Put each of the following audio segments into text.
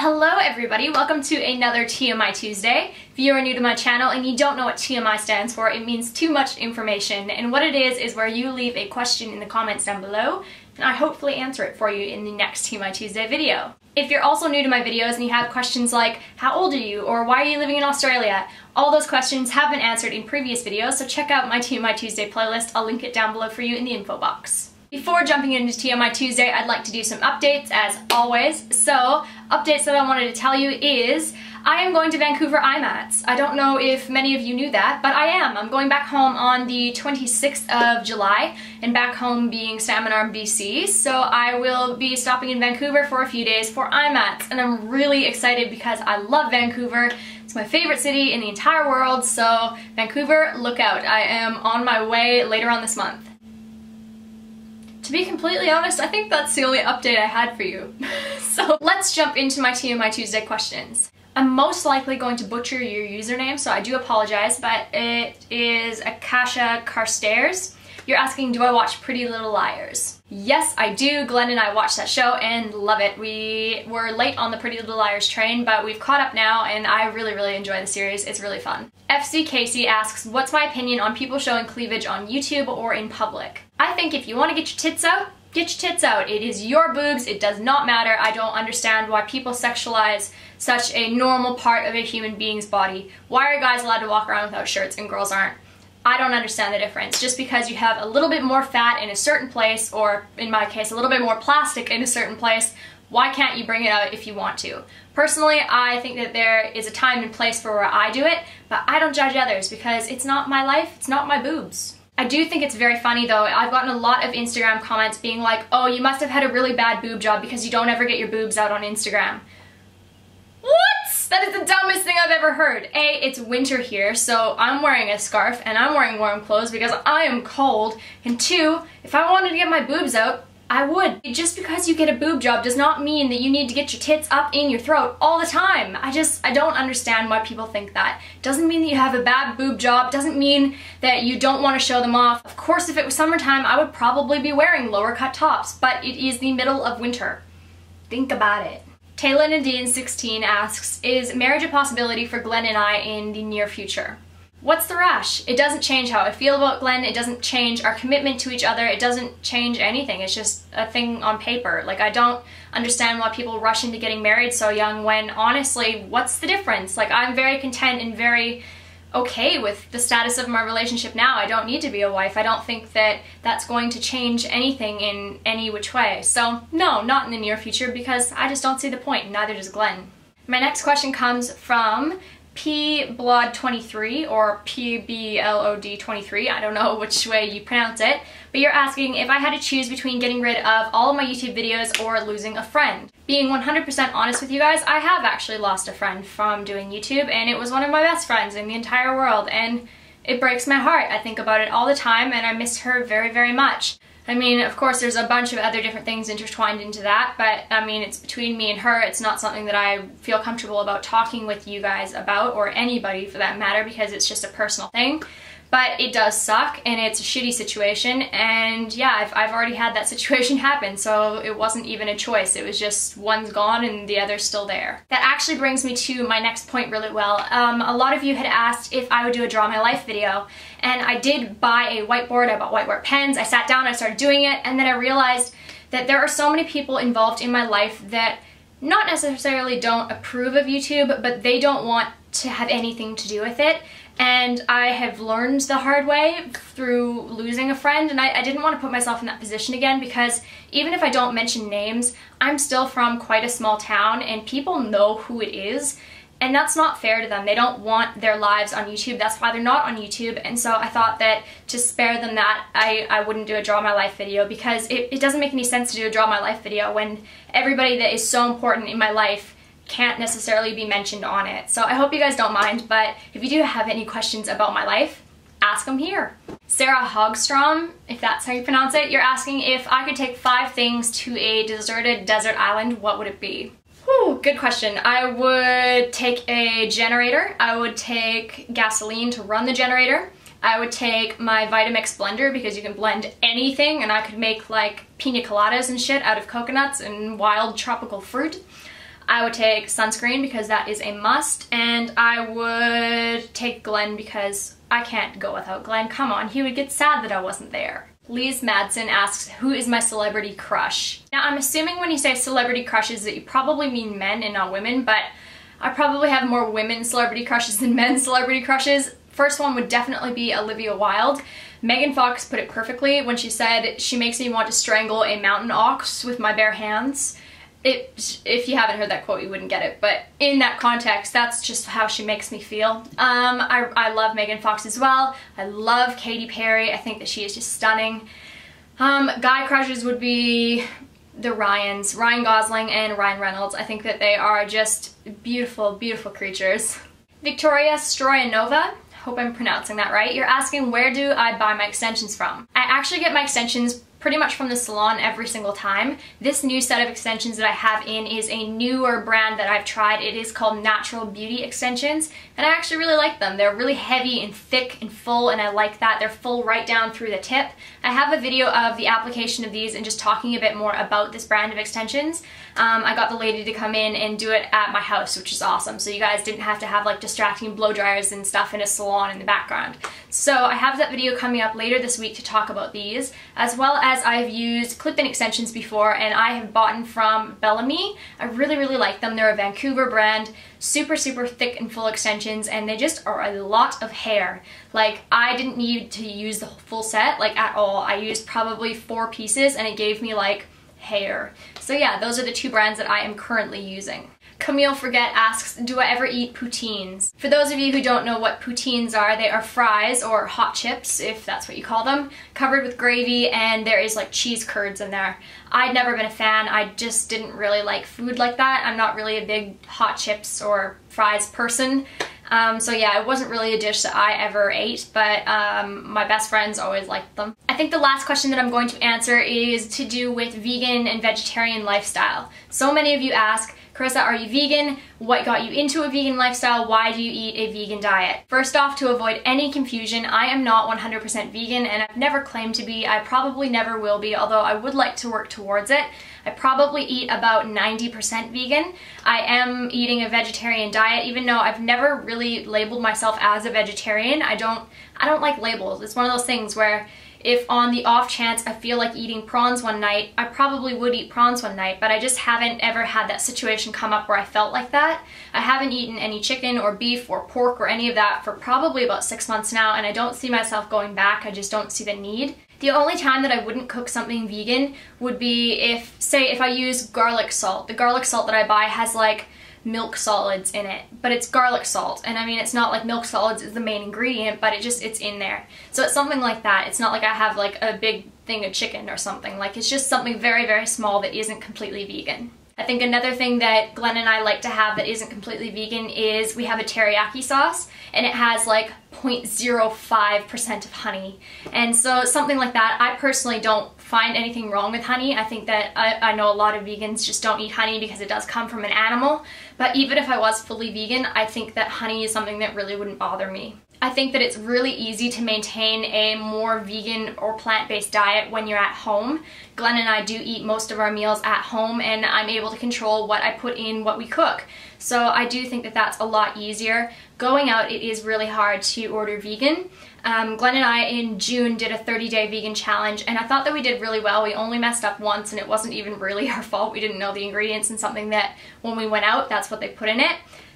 Hello everybody, welcome to another TMI Tuesday. If you are new to my channel and you don't know what TMI stands for, it means too much information, and what it is where you leave a question in the comments down below and I hopefully answer it for you in the next TMI Tuesday video. If you're also new to my videos and you have questions like, how old are you, or why are you living in Australia, all those questions have been answered in previous videos, so check out my TMI Tuesday playlist. I'll link it down below for you in the info box. Before jumping into TMI Tuesday, I'd like to do some updates as always. So, updates that I wanted to tell you is, I am going to Vancouver IMATS. I don't know if many of you knew that, but I am. I'm going back home on the 26th of July, and back home being Salmon Arm, BC, so I will be stopping in Vancouver for a few days for IMATS, and I'm really excited because I love Vancouver. It's my favorite city in the entire world, so Vancouver, look out. I am on my way later on this month. To be completely honest, I think that's the only update I had for you. So let's jump into my TMI Tuesday questions. I'm most likely going to butcher your username, so I do apologize, but it is Akasha Carstairs. You're asking, do I watch Pretty Little Liars? Yes, I do. Glen and I watched that show and love it. We were late on the Pretty Little Liars train, but we've caught up now and I really enjoy the series. It's really fun. FC Casey asks, what's my opinion on people showing cleavage on YouTube or in public? I think if you want to get your tits out, get your tits out. It is your boobs. It does not matter. I don't understand why people sexualize such a normal part of a human being's body. Why are guys allowed to walk around without shirts and girls aren't? I don't understand the difference. Just because you have a little bit more fat in a certain place, or in my case, a little bit more plastic in a certain place, why can't you bring it out if you want to? Personally, I think that there is a time and place for where I do it, but I don't judge others because it's not my life, it's not my boobs. I do think it's very funny though. I've gotten a lot of Instagram comments being like, oh, you must have had a really bad boob job because you don't ever get your boobs out on Instagram. What? That is the dumbest thing I've ever heard. A, it's winter here, so I'm wearing a scarf and I'm wearing warm clothes because I am cold. And two, if I wanted to get my boobs out, I would. Just because you get a boob job does not mean that you need to get your tits up in your throat all the time. I don't understand why people think that. Doesn't mean that you have a bad boob job, doesn't mean that you don't want to show them off. Of course, if it was summertime, I would probably be wearing lower cut tops, but it is the middle of winter. Think about it. Taylor Nadine 16 asks, is marriage a possibility for Glen and I in the near future? What's the rush? It doesn't change how I feel about Glen, it doesn't change our commitment to each other, it doesn't change anything, it's just a thing on paper. Like, I don't understand why people rush into getting married so young when, honestly, what's the difference? Like, I'm very content and very okay with the status of my relationship now. I don't need to be a wife. I don't think that that's going to change anything in any which way. So, no, not in the near future because I just don't see the point, and neither does Glen. My next question comes from pblod23 or pblod23, I don't know which way you pronounce it, but you're asking if I had to choose between getting rid of all of my YouTube videos or losing a friend. Being 100% honest with you guys, I have actually lost a friend from doing YouTube, and it was one of my best friends in the entire world, and it breaks my heart. I think about it all the time and I miss her very much. I mean, of course, there's a bunch of other different things intertwined into that, but I mean, it's between me and her. It's not something that I feel comfortable about talking with you guys about, or anybody for that matter, because it's just a personal thing. But it does suck, and it's a shitty situation, and yeah, I've already had that situation happen, so it wasn't even a choice. It was just one's gone and the other's still there. That actually brings me to my next point really well. A lot of you had asked if I would do a Draw My Life video, and I did buy a whiteboard. I bought whiteboard pens, I sat down, I started doing it, and then I realized that there are so many people involved in my life that not necessarily don't approve of YouTube, but they don't want to have anything to do with it. And I have learned the hard way through losing a friend, and I didn't want to put myself in that position again because even if I don't mention names, I'm still from quite a small town and people know who it is, and that's not fair to them. They don't want their lives on YouTube. That's why they're not on YouTube, and so I thought that to spare them that, I wouldn't do a Draw My Life video because it doesn't make any sense to do a Draw My Life video when everybody that is so important in my life can't necessarily be mentioned on it. So I hope you guys don't mind, but if you do have any questions about my life, ask them here. Sarah Hogstrom, if that's how you pronounce it, you're asking if I could take 5 things to a deserted desert island, what would it be? Whew, good question. I would take a generator, I would take gasoline to run the generator, I would take my Vitamix blender because you can blend anything and I could make like pina coladas and shit out of coconuts and wild tropical fruit. I would take sunscreen because that is a must, and I would take Glen because I can't go without Glen. Come on, he would get sad that I wasn't there. Liz Madsen asks, who is my celebrity crush? Now, I'm assuming when you say celebrity crushes that you probably mean men and not women, but I probably have more women celebrity crushes than men celebrity crushes. First one would definitely be Olivia Wilde. Megan Fox put it perfectly when she said, she makes me want to strangle a mountain ox with my bare hands. If you haven't heard that quote, you wouldn't get it, but in that context, that's just how she makes me feel. I love Megan Fox as well. I love Katy Perry. I think that she is just stunning. Guy crushes would be the Ryans, Ryan Gosling and Ryan Reynolds. I think that they are just beautiful, beautiful creatures. Victoria Stroyanova, hope I'm pronouncing that right. You're asking, where do I buy my extensions from? I actually get my extensions pretty much from the salon every single time. This new set of extensions that I have in is a newer brand that I've tried. It is called Natural Beauty Extensions, and I actually really like them. They're really heavy and thick and full, and I like that. They're full right down through the tip. I have a video of the application of these and just talking a bit more about this brand of extensions. I got the lady to come in and do it at my house, which is awesome. So you guys didn't have to have like distracting blow dryers and stuff in a salon in the background. So I have that video coming up later this week to talk about these, as well as I've used clip-in extensions before, and I have bought from Bellamy. I really, really like them. They're a Vancouver brand, super, super thick and full extensions, and they just are a lot of hair. Like, I didn't need to use the full set, like, at all. I used probably 4 pieces, and it gave me, like, hair. So yeah, those are the 2 brands that I am currently using. Camille Forget asks, do I ever eat poutines? For those of you who don't know what poutines are, they are fries or hot chips, if that's what you call them, covered with gravy, and there is like cheese curds in there. I'd never been a fan. I just didn't really like food like that. I'm not really a big hot chips or fries person. So yeah, it wasn't really a dish that I ever ate, but my best friends always liked them. I think the last question that I'm going to answer is to do with vegan and vegetarian lifestyle. So many of you ask, Karissa, are you vegan? What got you into a vegan lifestyle? Why do you eat a vegan diet? First off, to avoid any confusion, I am not 100% vegan, and I've never claimed to be. I probably never will be, although I would like to work towards it. I probably eat about 90% vegan. I am eating a vegetarian diet, even though I've never really labeled myself as a vegetarian. I don't like labels. It's one of those things where if on the off chance I feel like eating prawns one night, I probably would eat prawns one night, but I just haven't ever had that situation come up where I felt like that. I haven't eaten any chicken or beef or pork or any of that for probably about 6 months now, and I don't see myself going back. I just don't see the need. The only time that I wouldn't cook something vegan would be if, say, if I use garlic salt. The garlic salt that I buy has like milk solids in it, but it's garlic salt, and I mean, it's not like milk solids is the main ingredient, but it's in there. So it's something like that. It's not like I have like a big thing of chicken or something. Like, it's just something very, very small that isn't completely vegan. I think another thing that Glen and I like to have that isn't completely vegan is we have a teriyaki sauce, and it has like 0.05% of honey. And so something like that, I personally don't find anything wrong with honey. I think that I know a lot of vegans just don't eat honey because it does come from an animal. But even if I was fully vegan, I think that honey is something that really wouldn't bother me. I think that it's really easy to maintain a more vegan or plant-based diet when you're at home. Glen and I do eat most of our meals at home, and I'm able to control what I put in what we cook. So I do think that that's a lot easier. Going out, it is really hard to order vegan. Glen and I in June did a 30-day vegan challenge, and I thought that we did really well. We only messed up once, and it wasn't even really our fault. We didn't know the ingredients and something that when we went out, that's what they put in it.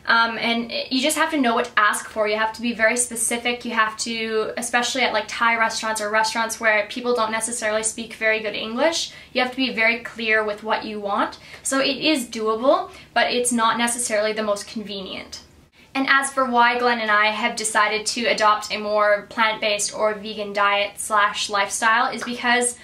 And you just have to know what to ask for. You have to be very specific. You have to, especially at like Thai restaurants or restaurants where people don't necessarily speak very good English, you have to be very clear with what you want. So it is doable, but it's not necessarily the most convenient. And as for why Glen and I have decided to adopt a more plant-based or vegan diet / lifestyle is because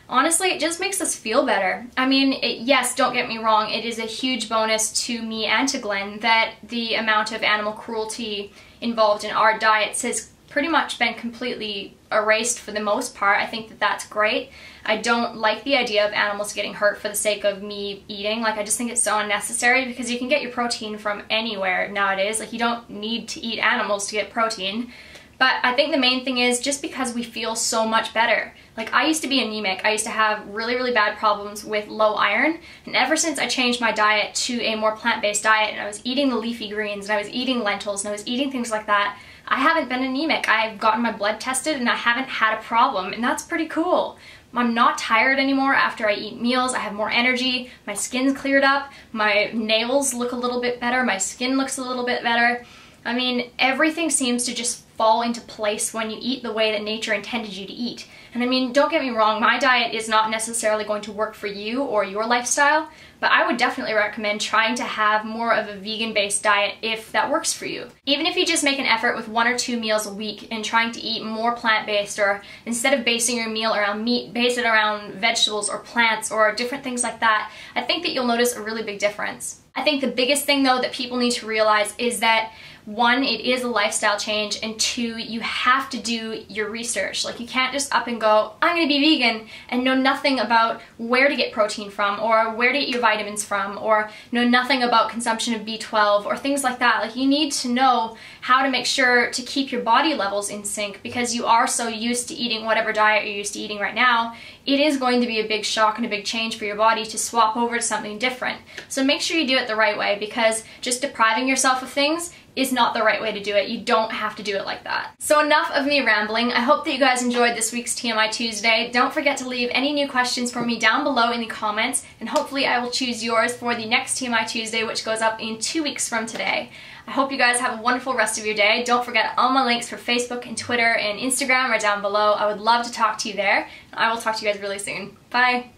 honestly, it just makes us feel better. I mean, yes, don't get me wrong, it is a huge bonus to me and to Glen that the amount of animal cruelty involved in our diets has pretty much been completely erased for the most part. I think that that's great. I don't like the idea of animals getting hurt for the sake of me eating. Like, I just think it's so unnecessary because you can get your protein from anywhere nowadays. Like, you don't need to eat animals to get protein. But I think the main thing is just because we feel so much better. Like, I used to be anemic. I used to have really, really bad problems with low iron. And ever since I changed my diet to a more plant-based diet, and I was eating the leafy greens, and I was eating lentils, and I was eating things like that, I haven't been anemic. I've gotten my blood tested and I haven't had a problem, and that's pretty cool. I'm not tired anymore after I eat meals. I have more energy, my skin's cleared up, my nails look a little bit better, my skin looks a little bit better. I mean, everything seems to just fall into place when you eat the way that nature intended you to eat. And I mean, don't get me wrong, my diet is not necessarily going to work for you or your lifestyle, but I would definitely recommend trying to have more of a vegan-based diet if that works for you. Even if you just make an effort with 1 or 2 meals a week and trying to eat more plant-based, or instead of basing your meal around meat, base it around vegetables or plants or different things like that, I think that you'll notice a really big difference. I think the biggest thing though that people need to realize is that 1, it is a lifestyle change, and 2, you have to do your research. Like, you can't just up and go, I'm gonna be vegan, and know nothing about where to get protein from, or where to get your vitamins from, or know nothing about consumption of B12, or things like that. Like, you need to know how to make sure to keep your body levels in sync, because you are so used to eating whatever diet you're used to eating right now. It is going to be a big shock and a big change for your body to swap over to something different. So make sure you do it the right way, because just depriving yourself of things is not the right way to do it. You don't have to do it like that. So enough of me rambling. I hope that you guys enjoyed this week's TMI Tuesday. Don't forget to leave any new questions for me down below in the comments, and hopefully I will choose yours for the next TMI Tuesday, which goes up in 2 weeks from today. I hope you guys have a wonderful rest of your day. Don't forget all my links for Facebook and Twitter and Instagram are down below. I would love to talk to you there. I will talk to you guys really soon. Bye!